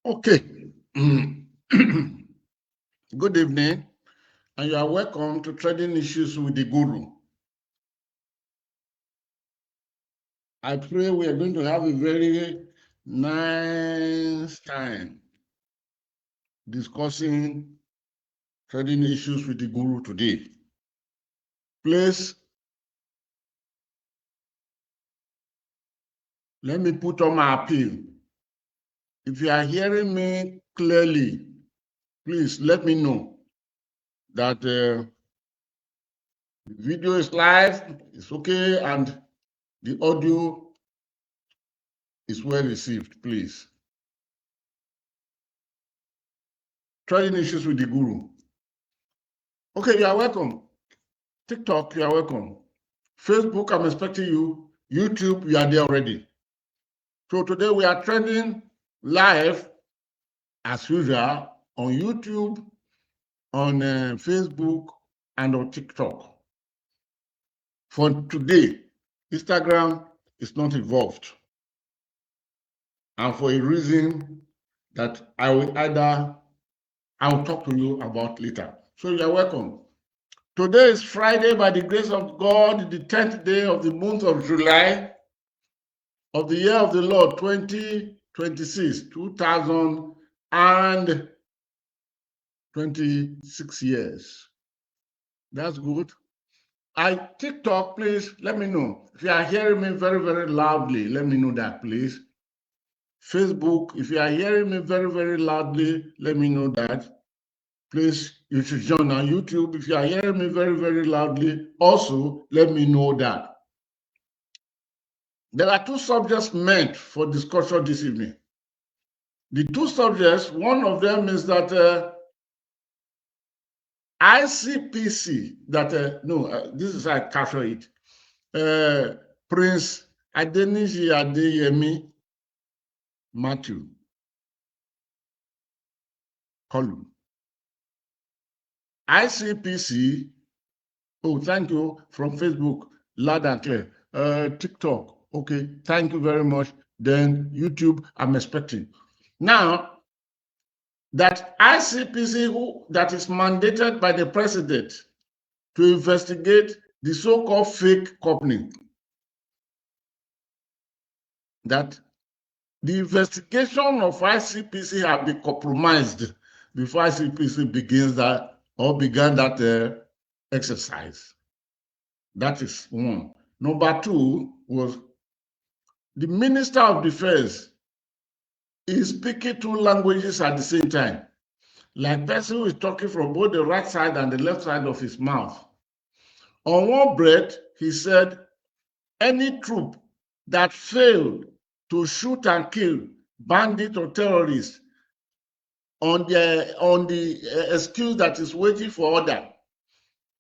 Okay. Good evening, and you are welcome to Trading Issues with the Guru. I pray we are going to have a very nice time discussing trading issues with the Guru today. Please, let me put on my appeal. If you are hearing me clearly, please let me know that the video is live, it's okay, and the audio is well received, please. Trading issues with the Guru. Okay, you are welcome. TikTok, you are welcome. Facebook, I'm expecting you. YouTube, you are there already. So today we are trending live as usual on YouTube, on Facebook, and on TikTok. For today, Instagram is not involved. And for a reason that I'll talk to you about later. So you are welcome. Today is Friday, by the grace of God, the 10th day of the month of July of the year of the Lord 2026, 2026 years. That's good. TikTok, please let me know. If you are hearing me very, very loudly, let me know that, please. Facebook, if you are hearing me very, very loudly, let me know that. Please, you should join on YouTube. If you are hearing me very, very loudly, also let me know that. There are two subjects meant for discussion this evening. The two subjects, one of them is that ICPC, this is how I capture it. Prince Adeniji Adeyemi Matthew Kolu. ICPC, oh, thank you, from Facebook, loud and clear. TikTok, okay, thank you very much. Then YouTube, I'm expecting. Now, that ICPC that is mandated by the president to investigate the so-called fake company, that the investigation of ICPC have been compromised before ICPC began that exercise. That is one. Number two was the Minister of Defense is speaking two languages at the same time. Like person who is talking from both the right side and the left side of his mouth. On one breath, he said, any troop that failed to shoot and kill bandits or terrorists on the excuse that is waiting for order,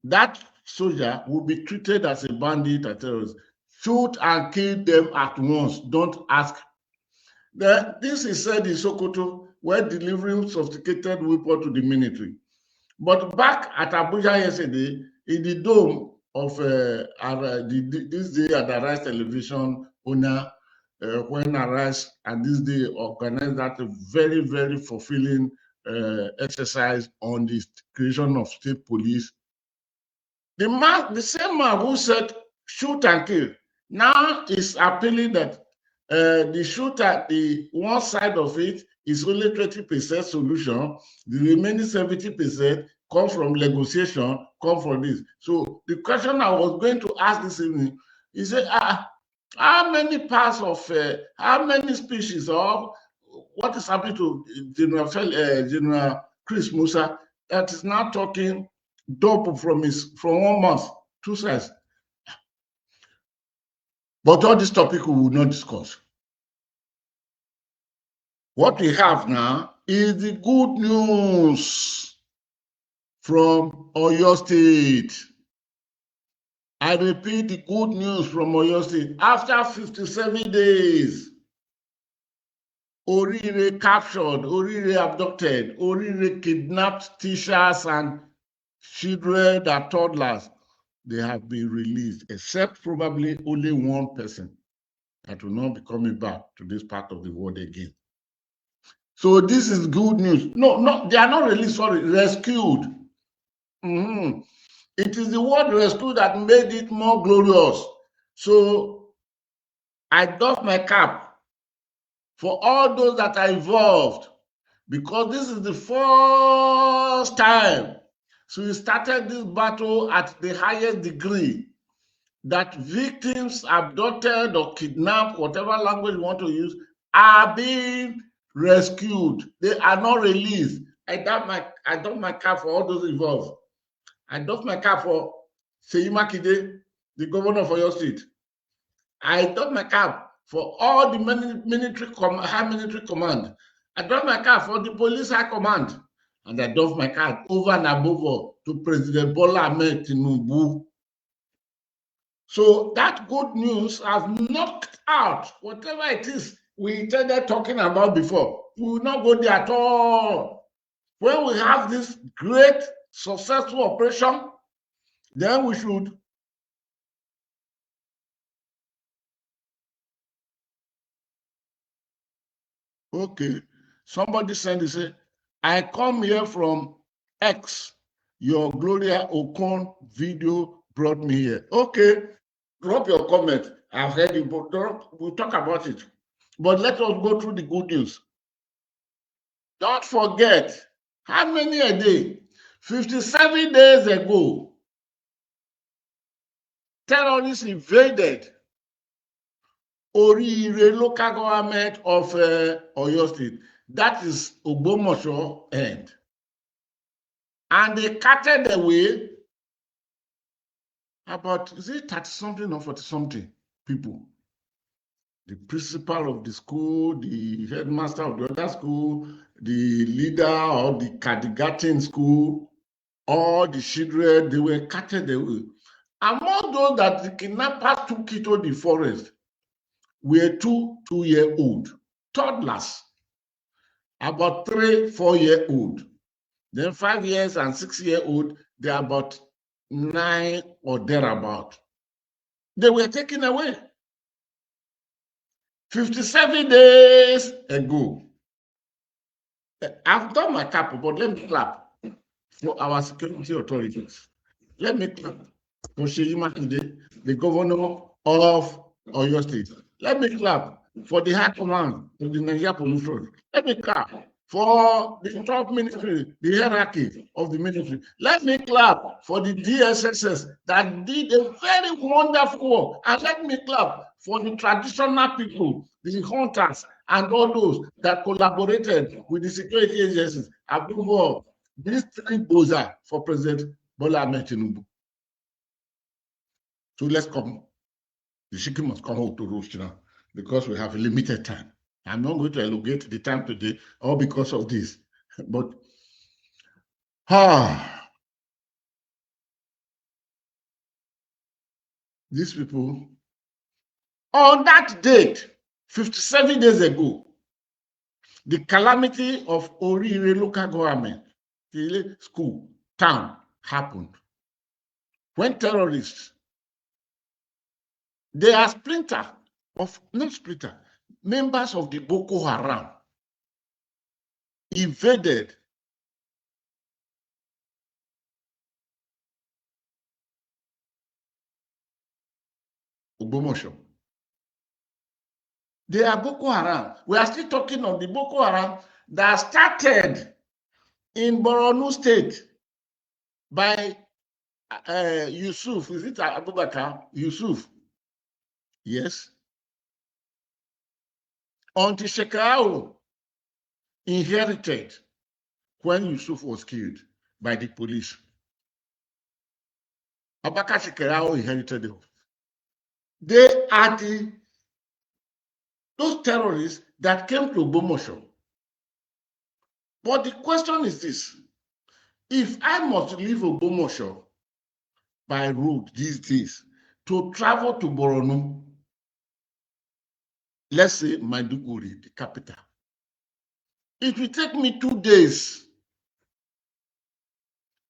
that soldier will be treated as a bandit or terrorist. Shoot and kill them at once. Don't ask. This is said in Sokoto, where delivering sophisticated weapons to the military. But back at Abuja yesterday, in the dome of this day at Arise Television owner, when Arise and this day organized that very, very fulfilling exercise on the creation of state police. The same man who said shoot and kill, now is appealing that the shooter, the one side of it is only 20% solution, the remaining 70% come from negotiation, come from this. So the question I was going to ask this evening is how many parts of how many species, or what is happening to General Chris Musa that is now talking double from 1 month, 2 sides. But all this topic we will not discuss. What we have now is the good news from Oyo State. I repeat, the good news from Oyo State. After 57 days, Orire captured, Orire abducted, Orire kidnapped teachers and children and toddlers. They have been released, except probably only one person that will not be coming back to this part of the world again. So this is good news. No, they are not released, sorry, rescued. It is the word rescue that made it more glorious. So I doff my cap for all those that are involved, because this is the first time. So we started this battle at the highest degree, that victims abducted or kidnapped, whatever language you want to use, are being rescued. They are not released. I doff my cap for all those involved. I doff my cap for Seyi Makinde, the governor of Oyo State. I doff my cap for all the high military command. I doff my cap for the police high command. And I doff my cap over and above all to President Bola Ahmed Tinubu. So that good news has knocked out whatever it is we intended talking about before. We will not go there at all. When we have this great successful operation, then we should somebody send it, say, I come here from X. Your Gloria Okon video brought me here. Okay, drop your comment. I've heard you, but we'll talk about it. But let us go through the good news. Don't forget, how many a day? 57 days ago, terrorists invaded Orire local government of Oyo State. That is Ogbomoso end. And they carted away about, is it 30 something or 40 something people? The principal of the school, the headmaster of the other school, the leader of the kindergarten school, all the children, they were carted away. Among those that the kidnappers took into the forest were two-year-old toddlers, about 3-4-year-old. Then 5 years and 6-year-old, they're about 9 or thereabout. They were taken away 57 days ago. I've done my cap, but let me clap for our security authorities. Let me clap for Seyi Makinde, the governor of Oyo State. Let me clap for the high command of the Nigeria Police Force. Let me clap for the top ministry, the hierarchy of the ministry. Let me clap for the DSSS that did a very wonderful work. And let me clap for the traditional people, the hunters, and all those that collaborated with the security agencies. Above all, these three boza for President Bola Ahmed Tinubu. So let's come. The chicken must come home to roast now, because we have a limited time. I'm not going to allocate the time today, all because of this. But these people, on that date, 57 days ago, the calamity of Orire local government, the school, town, happened. When terrorists, they are members of the Boko Haram invaded Ogbomoso. They are Boko Haram. We are still talking of the Boko Haram that started in Borno State by Yusuf. Is it Abubakar? Yusuf. Yes. Until Shekarau inherited when Yusuf was killed by the police. Abubakar Shekarau inherited it. They are those terrorists that came to Ogbomoso. But the question is this: if I must leave Ogbomoso by road these days to travel to Borno, let's say Maiduguri, the capital, it will take me 2 days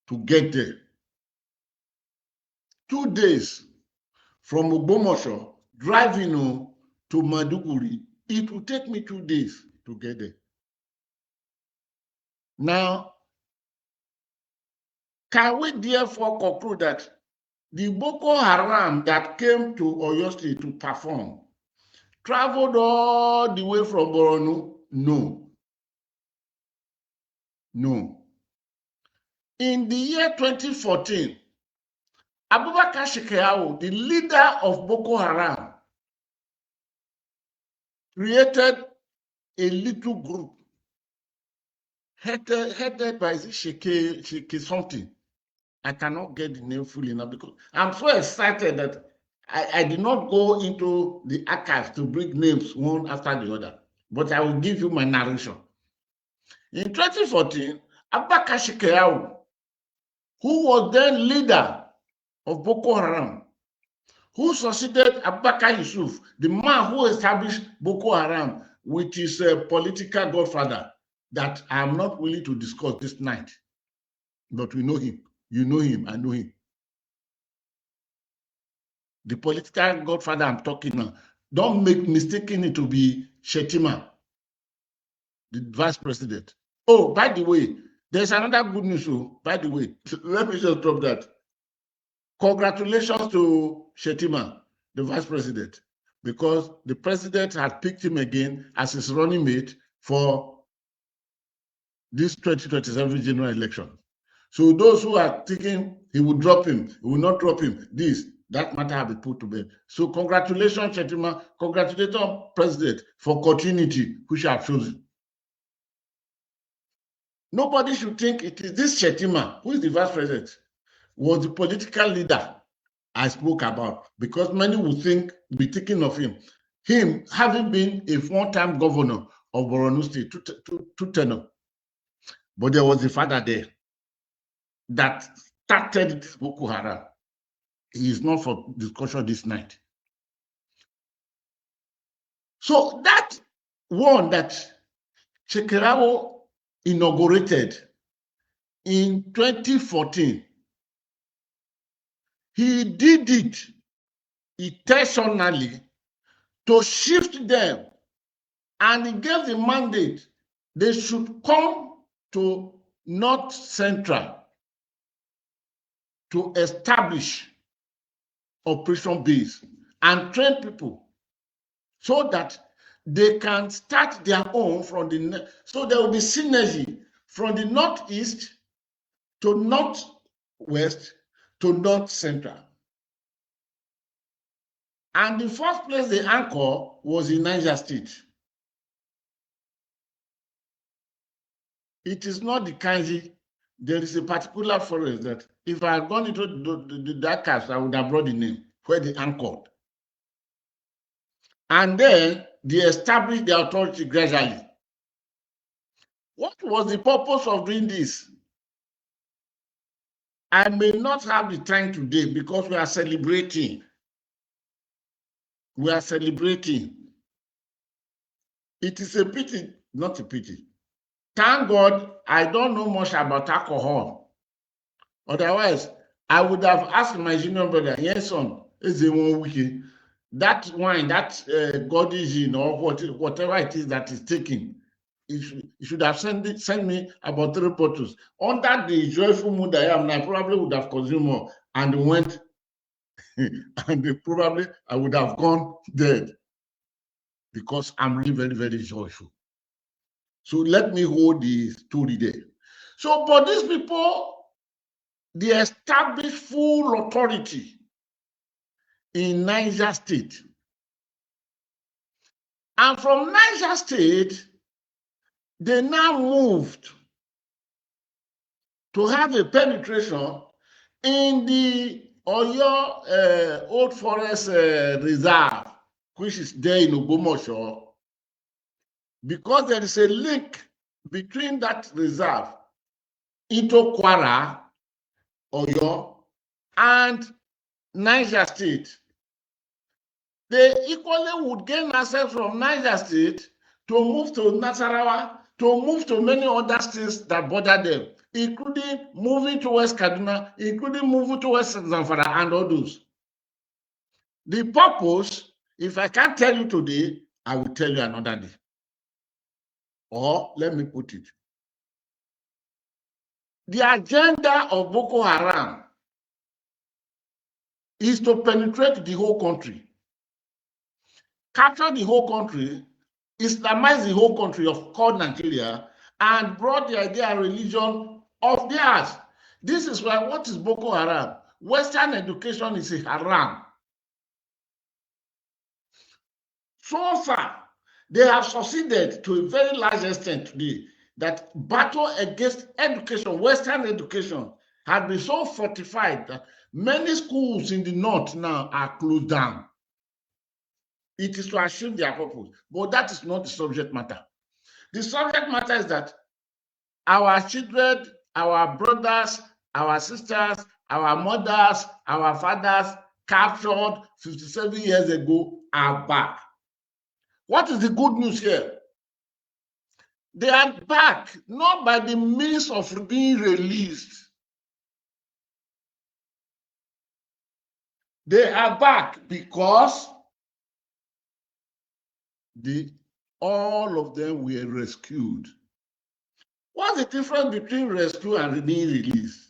to get there. 2 days from Ogbomoso, driving to Maiduguri, it will take me 2 days to get there. Now, can we therefore conclude that the Boko Haram that came to Oyo State to perform traveled all the way from Borno? No. No. In the year 2014, Abubakar Shekau, the leader of Boko Haram, created a little group headed by Sheke something. I cannot get the name fully now because I'm so excited that I did not go into the archives to bring names one after the other, but I will give you my narration. In 2014, Abubakar Shekau, who was then leader of Boko Haram, who succeeded Abubakar Yusuf, the man who established Boko Haram with his political godfather, that I am not willing to discuss this night. But we know him. You know him. I know him. The political godfather I'm talking now. Don't make mistaking it to be Shetima, the vice president. Oh, by the way, there's another good news. By the way, let me just drop that. Congratulations to Shetima, the vice president, because the president had picked him again as his running mate for this 2027 general election. So those who are thinking he will drop him, he will not drop him, that matter have been put to bed. So congratulations, Shetima, congratulations, President, for continuity, which I have chosen. Nobody should think it is this Shetima, who is the vice president, was the political leader I spoke about, because many would be thinking of him having been a one-time governor of Borno State, two tenure. But there was a father there that started Boko Haram. He is not for discussion this night. So that one that Shekarabo inaugurated in 2014, he did it intentionally to shift them, and he gave the mandate they should come to North Central to establish operation base and train people so that they can start their own from so there will be synergy from the northeast to northwest to North Central. And the first place they anchor was in Niger State. It is not the Kanji. There is a particular forest that if I had gone into the archives, I would have brought the name where they anchored. And then they established the authority gradually. What was the purpose of doing this? I may not have the time today because we are celebrating. We are celebrating. It is a pity, not a pity. Thank God I don't know much about alcohol. Otherwise, I would have asked my junior brother, yes, son, is it 1 week? That wine, that Godizin or whatever it is that is taking, you should have sent me about 3 bottles. Under the joyful mood I am, I probably would have consumed more and went, and probably I would have gone dead because I'm really very, very joyful. So let me hold the story there. So, but these people, they established full authority in Niger State. And from Niger State, they now moved to have a penetration in the Oyo Old Forest Reserve, which is there in Ogbomoso, because there is a link between that reserve into Kwara, Oyo, and Niger State. They equally would gain access from Niger State to move to Nasarawa, to move to many other states that border them, including moving to West Kaduna, including moving to West Zamfara and others. The purpose, if I can't tell you today, I will tell you another day. Or let me put it, The agenda of Boko Haram is to penetrate the whole country, capture the whole country, Islamize the whole country of called Nigeria, and brought the idea and religion of theirs. This is why, what is Boko Haram? Western education is a haram. So far, they have succeeded to a very large extent today that battle against education, Western education, has been so fortified that many schools in the north now are closed down. It is to achieve their purpose, but that is not the subject matter. The subject matter is that our children, our brothers, our sisters, our mothers, our fathers captured 57 years ago are back. What is the good news here? They are back, not by the means of being released. They are back because all of them were rescued. What's the difference between rescue and being released?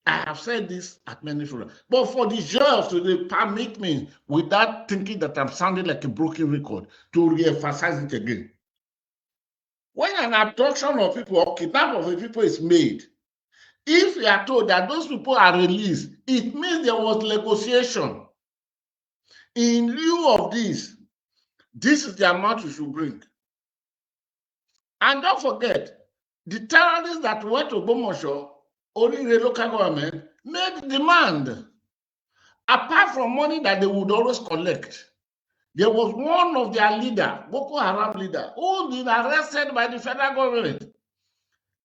I have said this at many forums, but for the joy of today, permit me, without thinking that I'm sounding like a broken record, to re-emphasize it again. When an abduction of people or kidnapping of people is made, if we are told that those people are released, it means there was negotiation. In lieu of this, this is the amount we should bring. And don't forget, the terrorists that went to Bomosho, only the local government, made demand. Apart from money that they would always collect, there was one of their leader, Boko Haram leader, who been arrested by the federal government.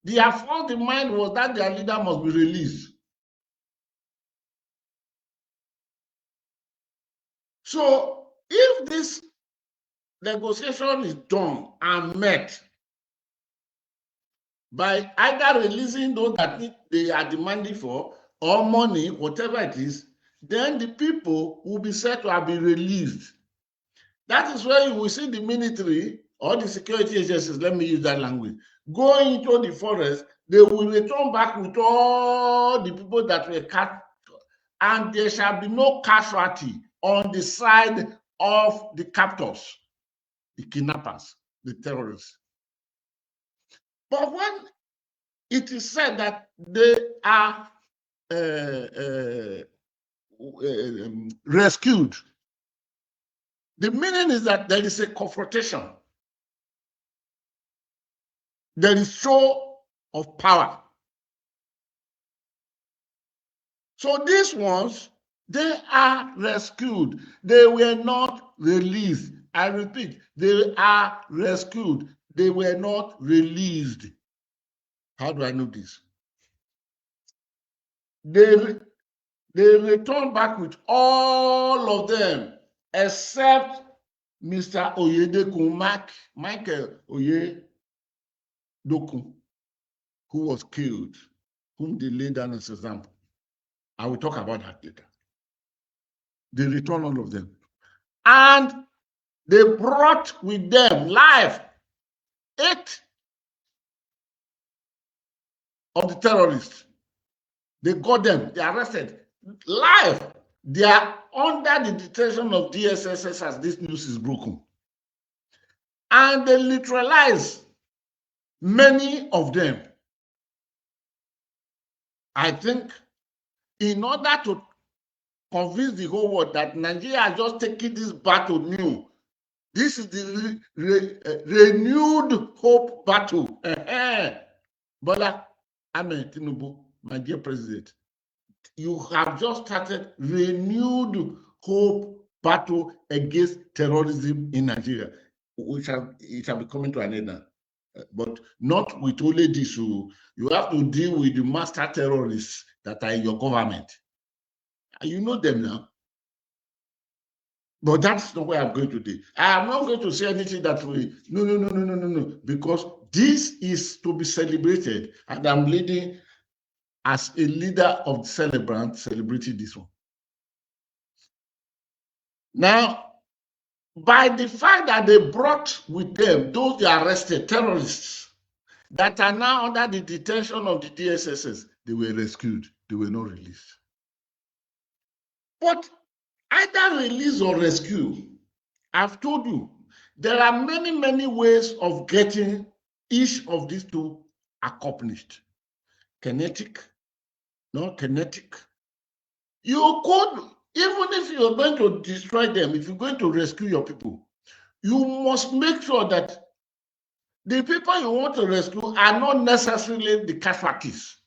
Their first demand was that their leader must be released. So if this negotiation is done and met by either releasing those that they are demanding for or money, whatever it is, then the people will be said to have been released. That is where you will see the military or the security agencies, let me use that language, go into the forest. They will return back with all the people that were captured, and there shall be no casualty on the side of the captors, the kidnappers, the terrorists. But when it is said that they are rescued, the meaning is that there is a confrontation. There is show of power. So these ones, they are rescued. They were not released. I repeat, they are rescued. They were not released. How do I know this? They returned back with all of them, except Mr. Oyedekun, Michael Oyedokun, who was killed, whom they laid down as an example. I will talk about that later. They returned all of them. And they brought with them live 8 of the terrorists. They got them, they arrested live. They are under the detention of DSSS as this news is broken. And they neutralize many of them. I think in order to convince the whole world that Nigeria has just taken this battle new, this is the renewed hope battle. Bola Ahmed Tinubu, my dear president, you have just started renewed hope battle against terrorism in Nigeria, which it shall be coming to an end now. But not with only this. You have to deal with the master terrorists that are in your government. You know them now. But that's not where I'm going today. I am not going to say anything that way. No. Because this is to be celebrated. And I'm leading as a leader of the celebrant, celebrating this one. Now, by the fact that they brought with them those they arrested terrorists that are now under the detention of the DSSS, they were rescued. They were not released. But either release or rescue, I've told you, there are many, many ways of getting each of these two accomplished. Kinetic, non-kinetic. You could, even if you're going to destroy them, if you're going to rescue your people, you must make sure that the people you want to rescue are not necessarily the casualties.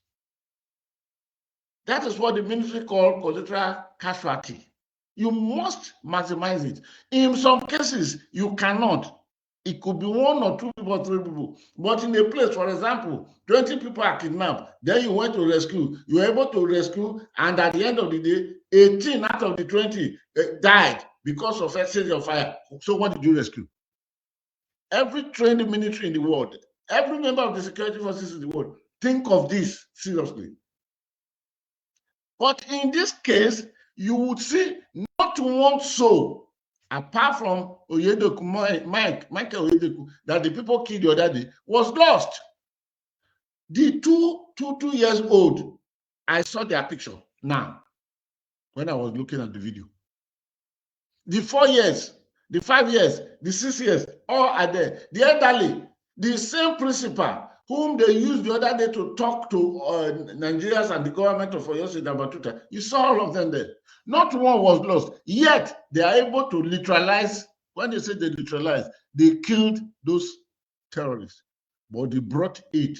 That is what the military call collateral casualty. You must maximize it. In some cases, you cannot. It could be 1 or 2 people, 3 people. But in a place, for example, 20 people are kidnapped. Then you went to rescue. You were able to rescue, and at the end of the day, 18 out of the 20 died because of exchange of fire. So what did you rescue? Every trained military in the world, every member of the security forces in the world, think of this seriously. But in this case, you would see not one soul, apart from Oyedeku, Michael Oyedeku, that the people killed the other day, was lost. The two years old, I saw their picture now when I was looking at the video. The 4 years, the 5 years, the 6 years, all are there. The elderly, the same principal whom they used the other day to talk to Nigerians and the government of Oyo State about it. You saw all of them there. Not one was lost. Yet they are able to neutralize. When they say they neutralized, they killed those terrorists. But they brought 8.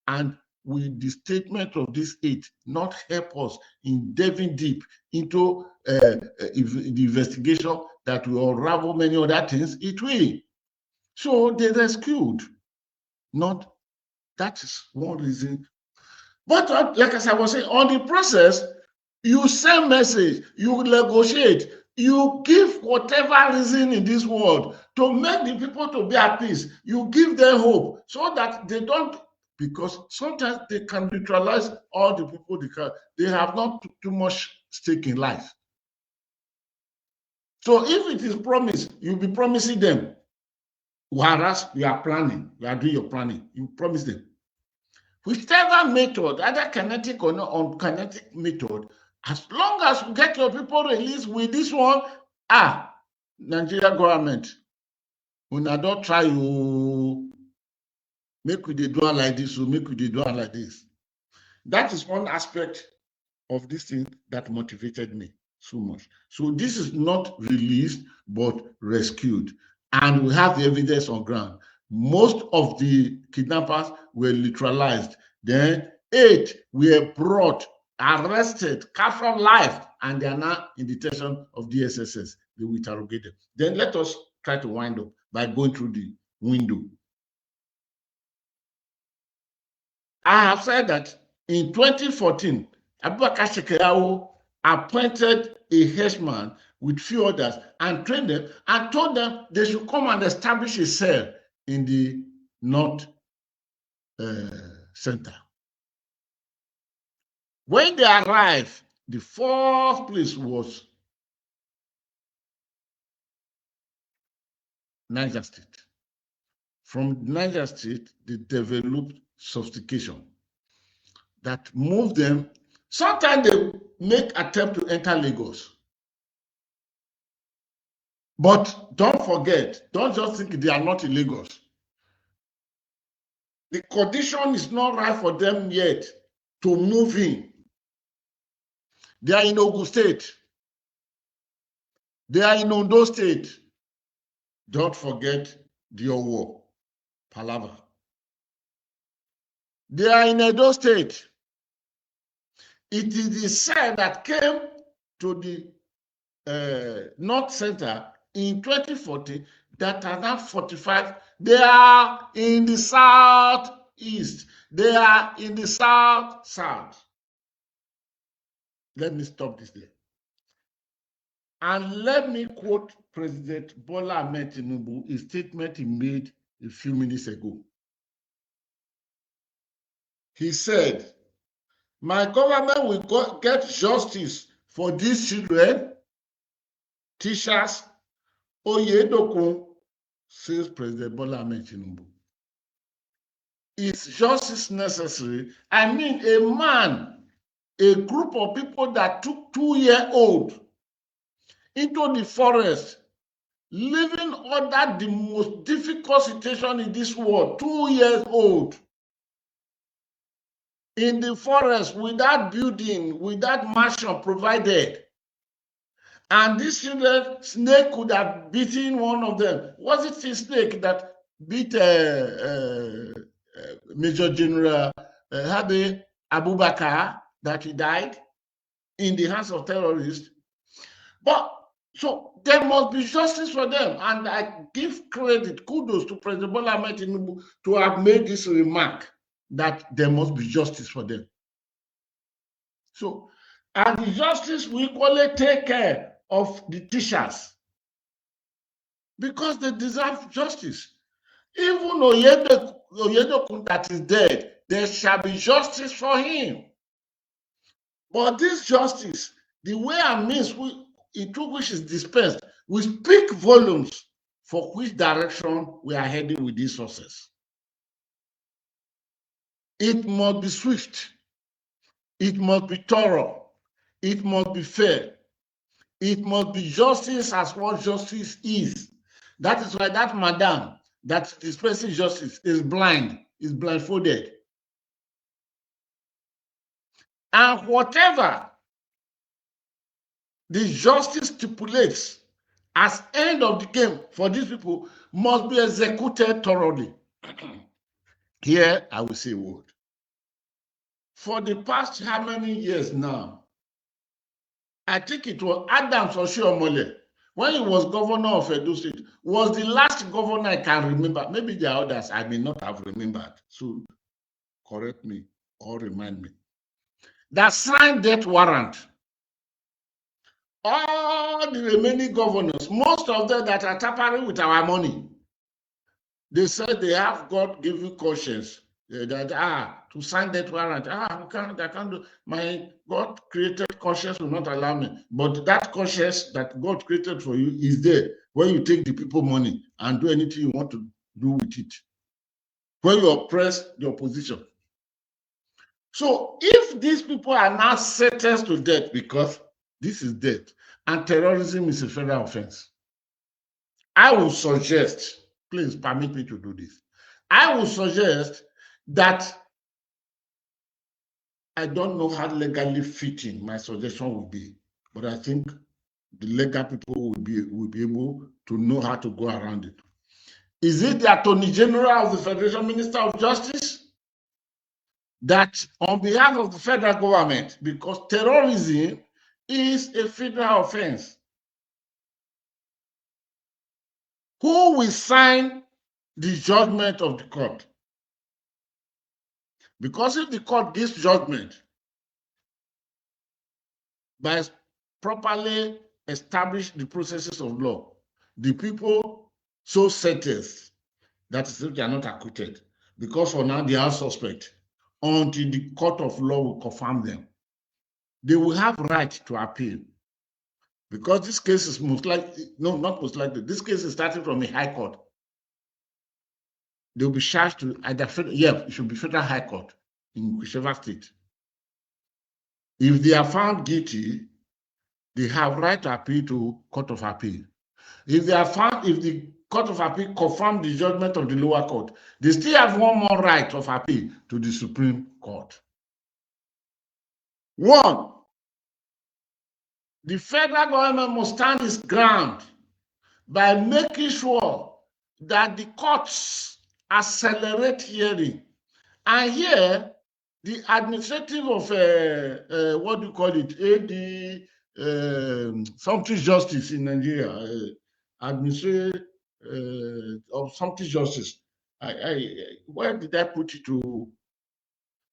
And with the statement of this 8 not help us in delving deep into the investigation that will unravel many other things, it will. So they rescued. Not, that is one reason. But like as I was saying, on the process, you send message, you negotiate, you give whatever reason in this world to make the people to be at peace. You give them hope so that they don't, because sometimes they can neutralize all the people they have not too much stake in life. So if it is promised, you'll be promising them, whereas you are planning, you are doing your planning, you promise them. Whichever method, either kinetic or not kinetic method, as long as you get your people released with this one, Nigeria government, when I don't try you make we dey do it like this, or make we dey do it like this. That is one aspect of this thing that motivated me so much. So this is not released, but rescued. And we have the evidence on ground. Most of the kidnappers were neutralized. Then 8 were brought, arrested, captured live, and they are now in detention of DSSS. They will interrogate them. Then let us try to wind up by going through the window. I have said that in 2014, Abubakar Shekau appointed a henchman with few others and trained them and told them they should come and establish a cell in the North Center. When they arrived, the first place was Niger State. From Niger State, they developed sophistication that moved them. Sometimes they make attempt to enter Lagos. But don't forget, don't just think they are not in Lagos. The condition is not right for them yet to move in. They are in Oyo State. They are in Ondo State. Don't forget the Owo Palava. They are in Edo State. It is the cell that came to the North Center in 2014 that are now 45. They are in the southeast. They are in the south. Let me stop this there. And let me quote President Bola Ahmed Tinubu, a statement he made a few minutes ago. He said, "My government will get justice for these children, teachers, Oyedokun," says President Bola Ahmed Tinubu. is justice necessary? I mean, a group of people that took 2-year-old into the forest, living under the most difficult situation in this world, 2 years old, in the forest, without building, without mansion provided. And this children, snake could have beaten one of them. Was it the snake that beat Major General Habe Abubakar, that he died in the hands of terrorists? But so there must be justice for them. And I give credit, kudos to President Bola Ahmed Tinubu to have made this remark that there must be justice for them. So, and the justice will equally take care of the teachers because they deserve justice. Even Oyedokun that is dead, there shall be justice for him. But this justice, the way and means into which is dispensed, will speak volumes for which direction we are heading with this success. It must be swift. It must be thorough. It must be fair. It must be justice as what justice is. That is why that madam that dispensing justice is blind, is blindfolded. And whatever the justice stipulates as end of the game for these people must be executed thoroughly. Here, I will say a word. For the past how many years now, I think it was Adams Oshiomhole, when he was governor of Edo State, was the last governor I can remember. Maybe there are others I may not have remembered. So correct me or remind me. That signed death warrant. All the remaining governors, most of them that are tampering with our money, they said they have God-given conscience. That to sign that warrant, I can't do. My God created conscience will not allow me. But that conscience that God created for you is there when you take the people money and do anything you want to do with it. When you oppress the opposition. So if these people are now sentenced to death, because this is death and terrorism is a federal offense, I will suggest, please permit me to do this. I will suggest that I don't know how legally fitting my suggestion will be, but I think the legal people will be able to know how to go around it. Is it the Attorney General of the Federation Minister of Justice that on behalf of the federal government, because terrorism is a federal offense, who will sign the judgment of the court? Because if the court gives judgment by properly establish the processes of law, the people so sentenced, that is if they are not acquitted, because for now they are suspect, until the court of law will confirm them, they will have right to appeal. Because this case is most likely, no, not most likely, this case is starting from a high court. They'll be charged to either, it should be federal high court in whichever state. If they are found guilty, they have right to appeal to Court of Appeal. If they are found, if the Court of Appeal confirm the judgment of the lower court, they still have one more right of appeal to the Supreme Court. One, the federal government must stand its ground by making sure that the courts accelerate hearing. And here, the administrative of, what do you call it, something justice in Nigeria, administrative of something justice, where did I put it to?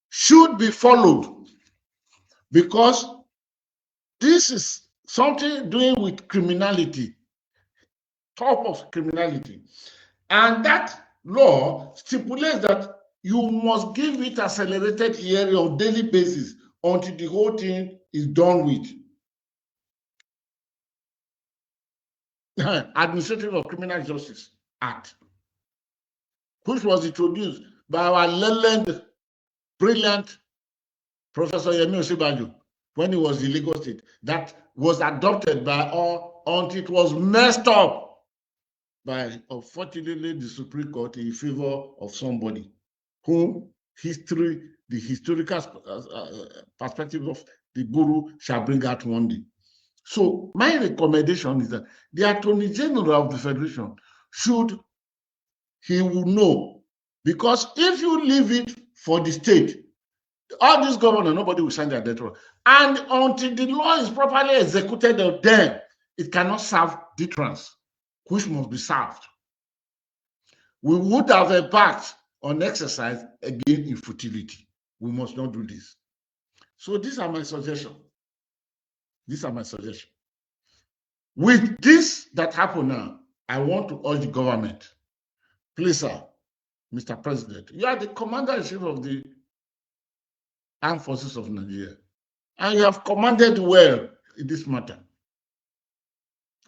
Should be followed, because this is something doing with criminality, top of criminality. And that law stipulates that you must give it accelerated hearing on daily basis until the whole thing is done with. Administrative of Criminal Justice Act, which was introduced by our learned, brilliant Professor Yemi Osinbajo when he was in Lagos State, that was adopted by all until it was messed up by, unfortunately, the Supreme Court in favor of somebody whom history, the historical perspective of the guru shall bring out one day. So my recommendation is that the Attorney General of the Federation he will know, because if you leave it for the state, all these governors, nobody will sign their death warrant. And until the law is properly executed of them, it cannot serve deterrence, which must be served. We would have embarked on exercise again in futility. We must not do this. So these are my suggestions. These are my suggestions. With this that happened now, I want to urge the government, please, sir, Mr. President, you are the commander-in-chief of the Armed Forces of Nigeria, and you have commanded well in this matter.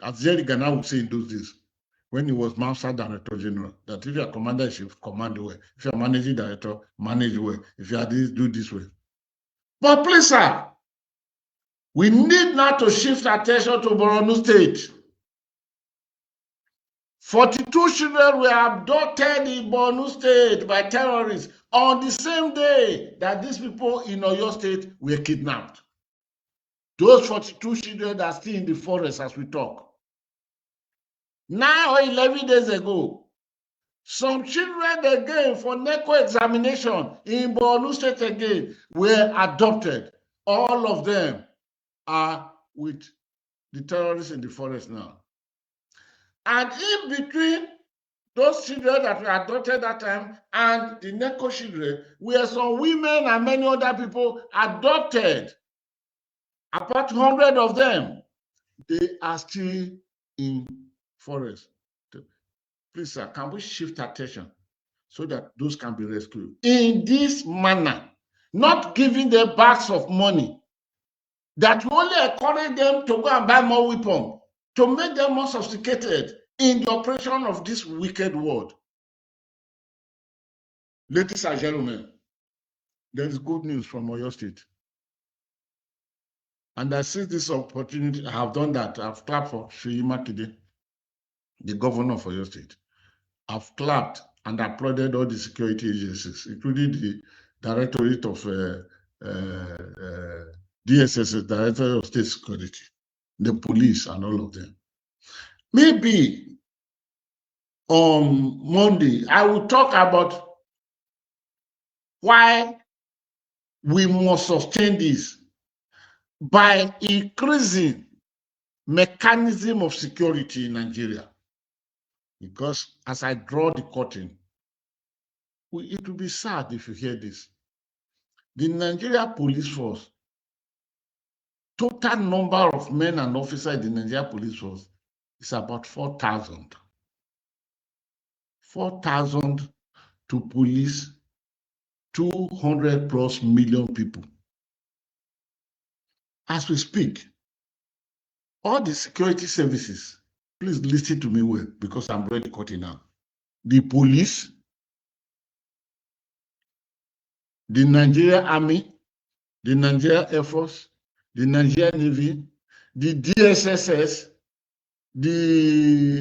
As Jerry Ghana would say in those days, when he was Master Director General, that if you are commander-in-chief, command well. If you are managing director, manage well. If you are this, do this way. But please, sir, we need now to shift attention to Borno State. 42 children were abducted in Borno State by terrorists on the same day that these people in Oyo State were kidnapped. Those 42 children are still in the forest as we talk. 9 or 11 days ago, some children again for NECO examination in Borno State again were adopted. All of them are with the terrorists in the forest now. And in between those children that were adopted that time and the NECO children, were some women and many other people adopted. About 100 of them, they are still in forest. Please, sir, can we shift attention so that those can be rescued in this manner, not giving them bags of money that will only encourage them to go and buy more weapons, to make them more sophisticated in the operation of this wicked world. Ladies and gentlemen, there is good news from Oyo State. And I see this opportunity, I have done that. I've clapped for Seyi Makinde, the governor of Oyo State. I've clapped and applauded all the security agencies, including the Directorate of DSS, Directorate of State Security, the police, and all of them. Maybe on Monday, I will talk about why we must sustain this by increasing mechanism of security in Nigeria. Because as I draw the curtain, it will be sad if you hear this. The Nigeria Police Force, total number of men and officers in the Nigeria Police Force is about 4,000. 4,000 to police 200 plus million people. As we speak, all the security services, please listen to me well, because I'm ready cutting now. The police, the Nigerian Army, the Nigerian Air Force, the Nigerian Navy, the DSSS,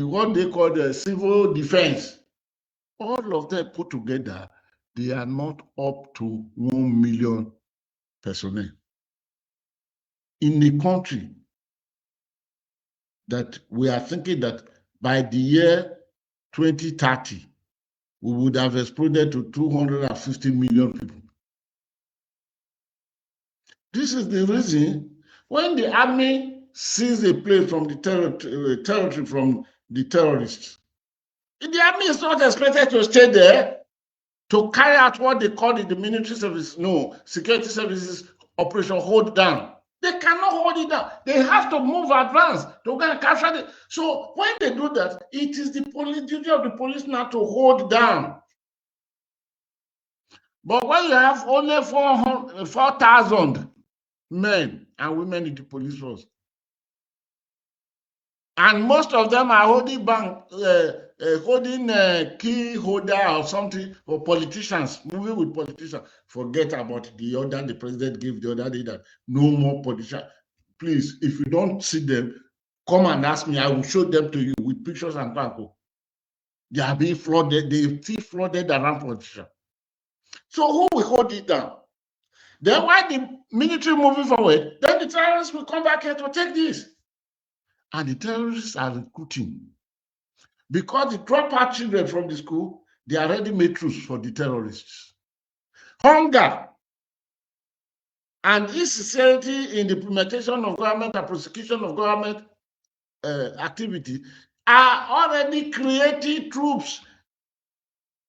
what they call the civil defense, all of them put together, they are not up to 1 million personnel. In a country that we are thinking that by the year 2030, we would have exploded to 250 million people. This is the reason when the army sees a place from the territory from the terrorists, the army is not expected to stay there to carry out what they call in the military service, no, security services operation hold down. They cannot hold it down. They have to move advance to go and capture it. So when they do that, it is the duty of the police now to hold down. But when you have only 4,000 men and women in the police force, and most of them are holding holding a key holder or something for politicians, moving with politicians. Forget about the order the president gave the other day that no more politicians. Please, if you don't see them, come and ask me. I will show them to you with pictures and blanco. They are being flooded. They feel flooded around politicians. So who will hold it down? Then why the military moving forward? Then the terrorists will come back here to take this. And the terrorists are recruiting. Because the dropout children from the school, they are ready-made troops for the terrorists. Hunger and insincerity in the implementation of government and prosecution of government activity are already creating troops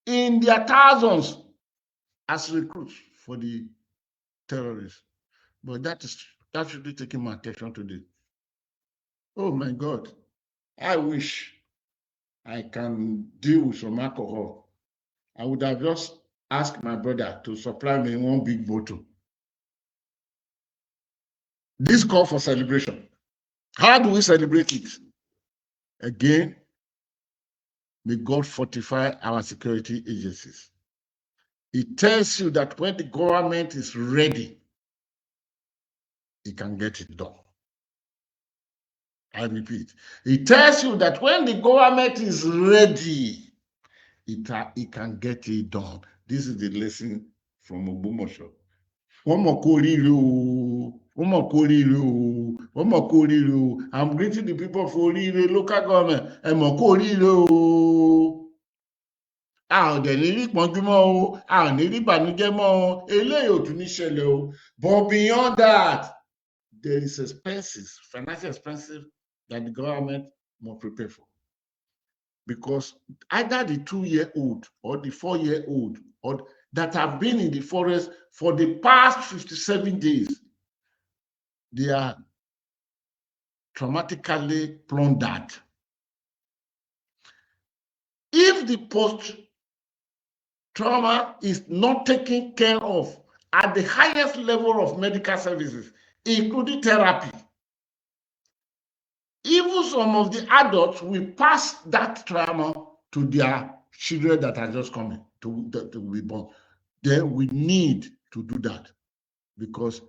in their thousands as recruits for the terrorists. But that should be taking my attention today. Oh my God, I wish I can deal with some alcohol. I would have just asked my brother to supply me one big bottle. This call for celebration. How do we celebrate it? Again, may God fortify our security agencies. It tells you that when the government is ready, it can get it done. I repeat, it tells you that when the government is ready, it can get it done. This is the lesson from Ogbomoso. I'm greeting the people for the local government. But beyond that, there is expenses, financial expenses that the government must prepare for. Because either the 2-year-old or the 4-year-old or that have been in the forest for the past 57 days, they are traumatically plundered. If the post-trauma is not taken care of at the highest level of medical services, including therapy, even some of the adults will pass that trauma to their children that are just coming to be born. Then we need to do that, because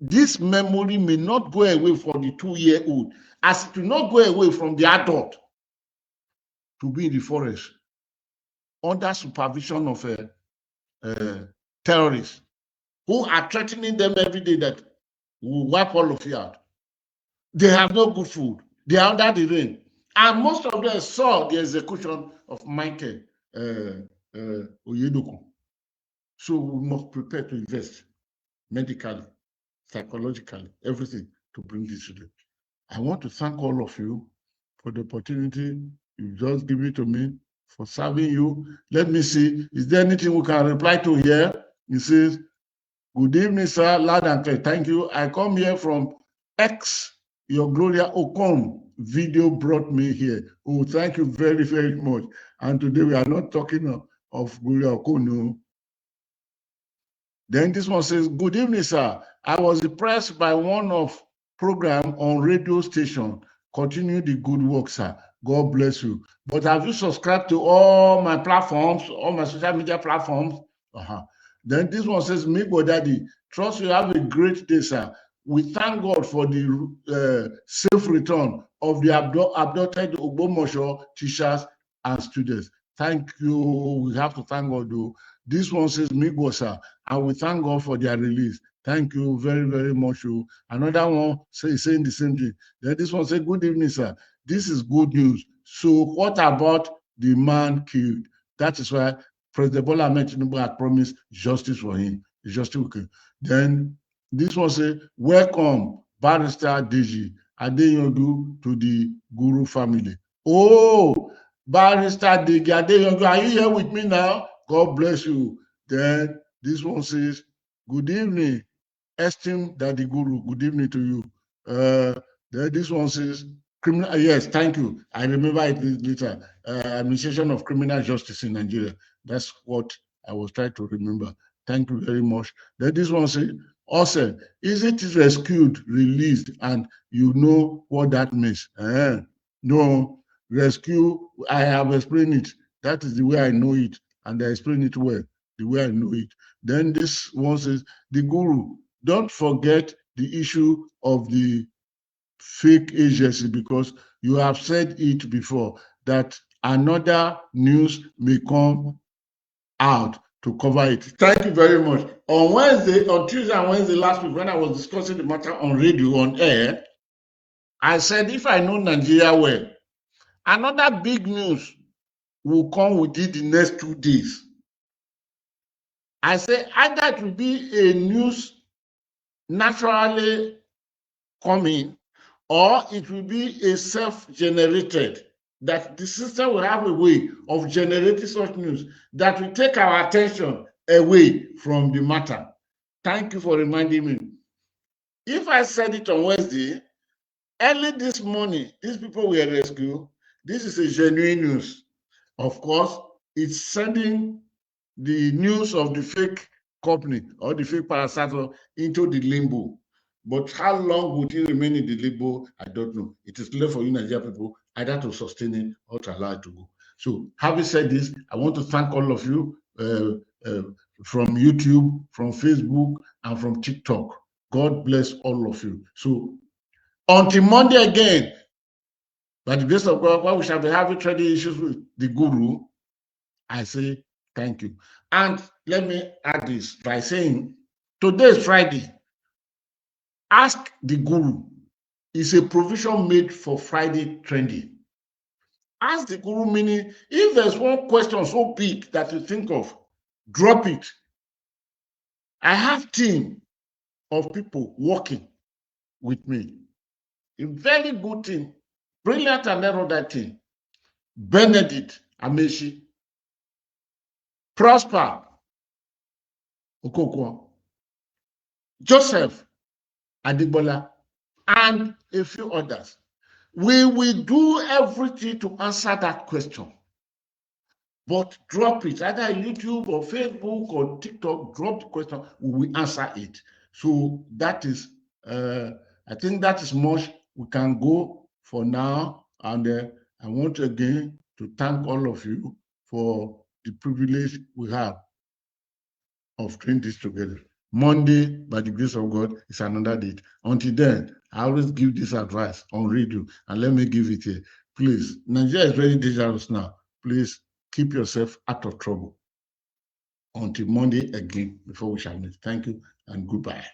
this memory may not go away from the 2-year-old, as it will not go away from the adult to be in the forest under supervision of terrorists who are threatening them every day that will wipe all of you out. They have no good food. They are under the rain. And most of them saw the execution of Michael Oyedoku. So we must prepare to invest medically, psychologically, everything to bring this to them. I want to thank all of you for the opportunity you just given to me for serving you. Let me see, is there anything we can reply to here? He says, good evening, sir, loud and clear. Thank you. I come here from X, your Gloria Okon video brought me here. Oh, thank you very, very much. And today we are not talking of Gloria Okon, no. Then this one says, good evening, sir. I was impressed by one of program on radio station. Continue the good work, sir. God bless you. But have you subscribed to all my platforms, all my social media platforms? Then this one says, Migo Daddy, trust you have a great day, sir. We thank God for the safe return of the abducted Ogbomoso teachers and students. Thank you. We have to thank God, though. This one says, Migo, sir, and we thank God for their release. Thank you very, very much. Another one saying the same thing. Then this one says, good evening, sir. This is good news. So what about the man killed? That is why President Bola Ahmed Tinubu had promised justice for him. Justice. Okay. Then this one says, welcome, Barrister Deji Adeyanju to the Guru family. Oh, Barrister Deji Adeyanju, are you here with me now? God bless you. Then this one says, good evening, esteemed Daddy Guru. Good evening to you. Then this one says, criminal. Yes, thank you. I remember it later. Administration of Criminal Justice in Nigeria. That's what I was trying to remember. Thank you very much. Then this one says, also, is it rescued, released, and you know what that means? No, rescue, I have explained it. That is the way I know it, and I explain it well, the way I know it. Then this one says, the guru, don't forget the issue of the fake agency, because you have said it before that another news may come out to cover it. Thank you very much. On Tuesday and Wednesday last week, when I was discussing the matter on radio, on air, I said, if I know Nigeria well, another big news will come within the next 2 days. I say either it will be a news naturally coming, or it will be a self-generated, that the system will have a way of generating such news that will take our attention away from the matter. Thank you for reminding me. If I said it on Wednesday, early this morning, these people were rescued. This is a genuine news. Of course, it's sending the news of the fake company or the fake parasite into the limbo. But how long would it remain in the limbo? I don't know. It is left for you, Nigerian people, either to sustain it or to allow it to go. So, having said this, I want to thank all of you from YouTube, from Facebook, and from TikTok. God bless all of you. So, until Monday again, by the grace of God, while we shall be having trading issues with the guru, I say thank you. And let me add this by saying, today is Friday. Ask the guru is a provision made for Friday trending. Ask the guru, meaning if there's one question so big that you think of, drop it. I have a team of people working with me. A very good team, brilliant and erudite team. Benedict Amechi, Prosper Okokwo, Joseph Adibola, and a few others. We will do everything to answer that question. But drop it, either YouTube or Facebook or TikTok, drop the question, we will answer it. So that is, I think that is much we can go for now. And I want again to thank all of you for the privilege we have of doing this together. Monday, by the grace of God, is another date. Until then, I always give this advice on radio, and let me give it here. Please, Nigeria is very dangerous now. Please keep yourself out of trouble. Until Monday again, before we shall meet. Thank you and goodbye.